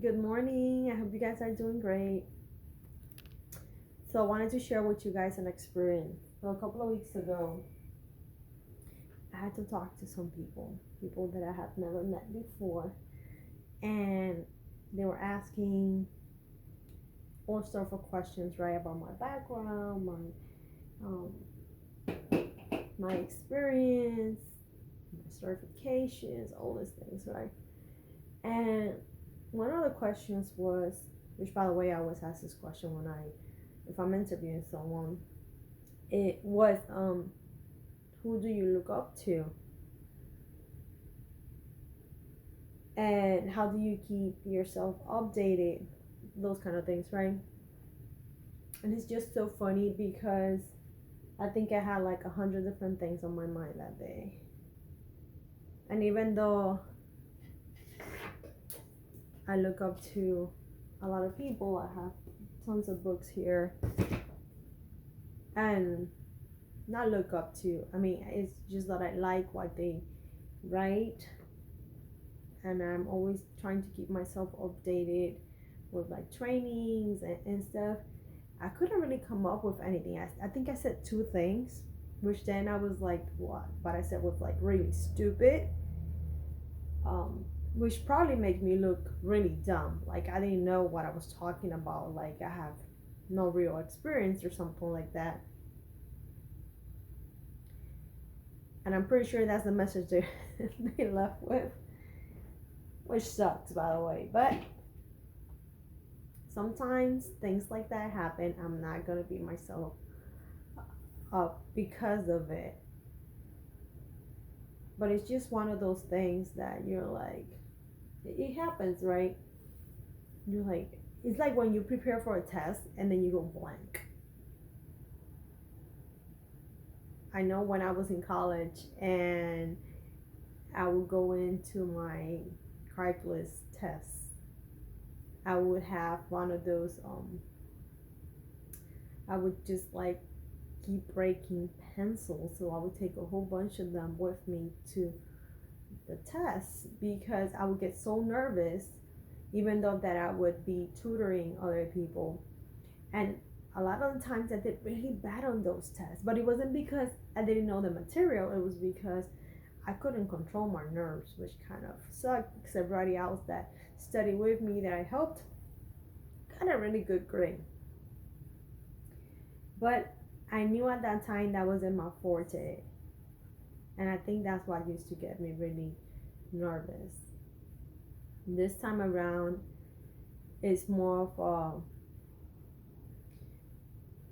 Good morning. I hope you guys are doing great. So, I wanted to share with you guys an experience. So, a couple of weeks ago, I had to talk to some people that I have never met before, and they were asking all sorts of questions, right, about my background, um, my experience, my certifications, all these things, right? And one of the questions was, which by the way, I always ask this question if I'm interviewing someone, it was, who do you look up to? And how do you keep yourself updated? Those kind of things, right? And it's just so funny because I think I had like 100 different things on my mind that day. And even though I look up to a lot of people, I have tons of books here, and not look up to, I mean, it's just that I like what they write, and I'm always trying to keep myself updated with like trainings and stuff. I couldn't really come up with anything. I think I said two things, which then I was like, what I said was like really stupid, um, which probably made me look really dumb. Like I didn't know what I was talking about. Like I have no real experience or something like that. And I'm pretty sure that's the message they left with, which sucks, by the way. But sometimes things like that happen. I'm not gonna beat myself up because of it. But it's just one of those things that you're like, it happens, right? You're like, it's like when you prepare for a test and then you go blank. I know when I was in college and I would go into my calculus tests, I would have one of those, I would just like keep breaking pencils, so I would take a whole bunch of them with me to the tests because I would get so nervous, even though that I would be tutoring other people. And a lot of the times I did really bad on those tests, but it wasn't because I didn't know the material, it was because I couldn't control my nerves, which kind of sucked because everybody else that studied with me that I helped got a really good grade. But I knew at that time that wasn't my forte, and I think that's what used to get me really nervous. This time around, it's more of a,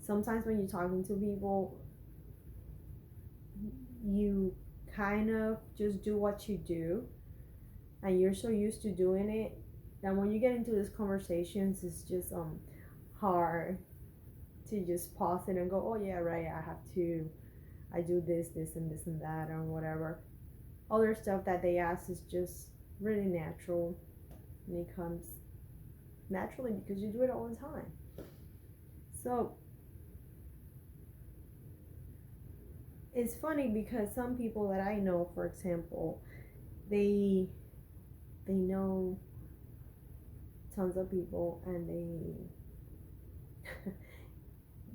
sometimes when you're talking to people, you kind of just do what you do, and you're so used to doing it that when you get into these conversations, it's just hard to just pause it and go, oh yeah, right, I do this and this and that or whatever. Other stuff that they ask is just really natural, and it comes naturally because you do it all the time. So it's funny because some people that I know, for example, they they know tons of people, and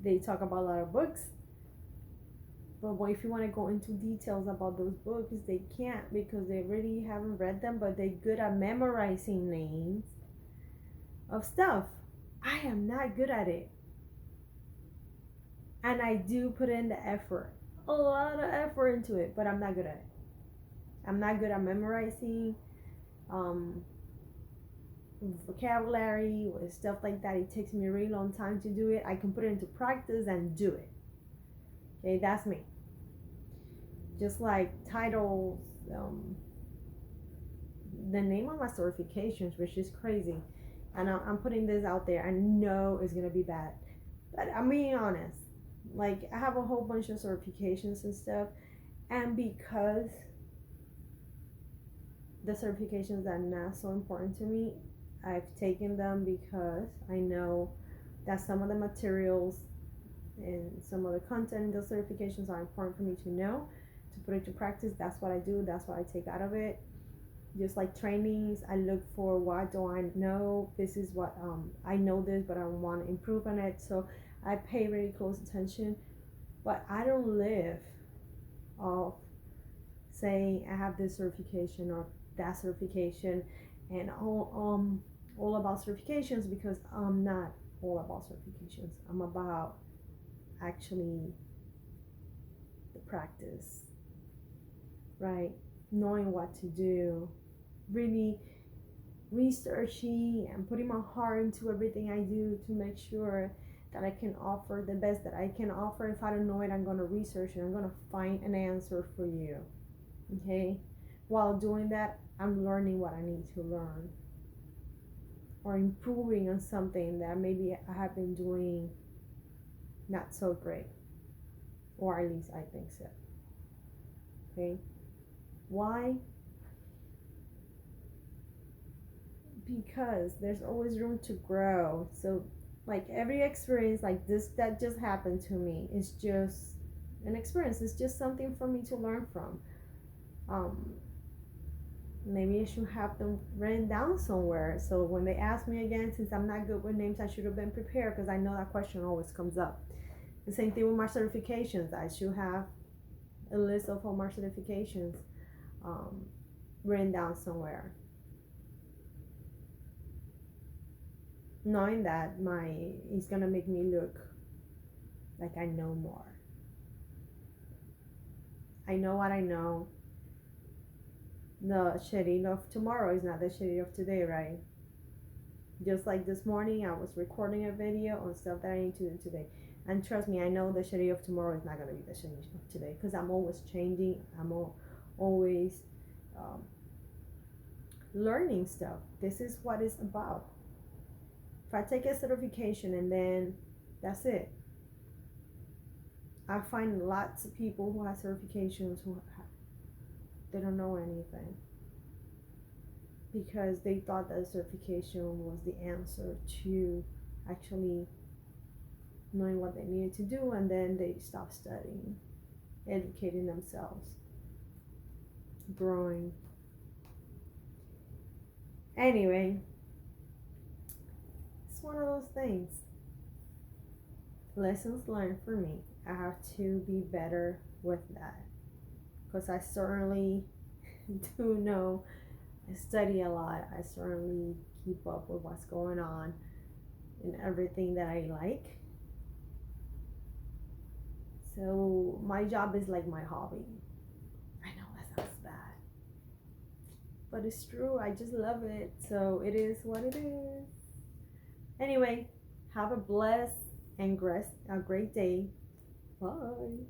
they talk about a lot of books. But if you want to go into details about those books, they can't because they really haven't read them, but they're good at memorizing names of stuff. I am not good at it. And I do put in the effort, a lot of effort into it, but I'm not good at it. I'm not good at memorizing um, vocabulary or stuff like that. It takes me a really long time to do it. I can put it into practice and do it. Okay, that's me. Just like titles, the name of my certifications, which is crazy. And I'm putting this out there. I know it's gonna be bad, but I'm being honest. Like I have a whole bunch of certifications and stuff, and because the certifications are not so important to me, I've taken them because I know that some of the materials and some of the content in those certifications are important for me to know, to put it to practice. That's what I do. That's what I take out of it. just like trainings, I look for what do I know. This is what I know this, but I want to improve on it. So I pay very close attention. But I don't live off saying I have this certification or that certification, and all about certifications, because I'm not all about certifications. I'm about actually the practice, right? Knowing what to do, really researching and putting my heart into everything I do to make sure that I can offer the best that I can offer. If I don't know it, I'm going to research and I'm going to find an answer for you. Okay? While doing that, I'm learning what I need to learn or improving on something that maybe I have been doing not so great, or at least I think so. Okay? Why? Because there's always room to grow. So like every experience like this that just happened to me is just an experience. It's just something for me to learn from. um Maybe I should have them written down somewhere, so when they ask me again, since I'm not good with names, I should have been prepared, because I know that question always comes up. The same thing with my certifications. I should have a list of all my certifications um, written down somewhere, knowing that my it's gonna make me look like I know more. I know what I know. The Sharia of tomorrow is not the Sharia of today, right? Just like this morning, I was recording a video on stuff that I need to do today. And trust me, I know the Sharia of tomorrow is not going to be the Sharia of today, because I'm always changing. Always um, learning stuff. This is what it's about. If I take a certification and then that's it, I find lots of people who have certifications they don't know anything, because they thought that certification was the answer to actually knowing what they needed to do, and then they stopped studying, educating themselves, growing. Anyway, it's one of those things. Lessons learned for me. I have to be better with that, because I certainly do know. I study a lot. I certainly keep up with what's going on in everything that I like. So my job is like my hobby. I know that sounds bad, but it's true. I just love it. So it is what it is. Anyway, have a blessed and a great day. Bye.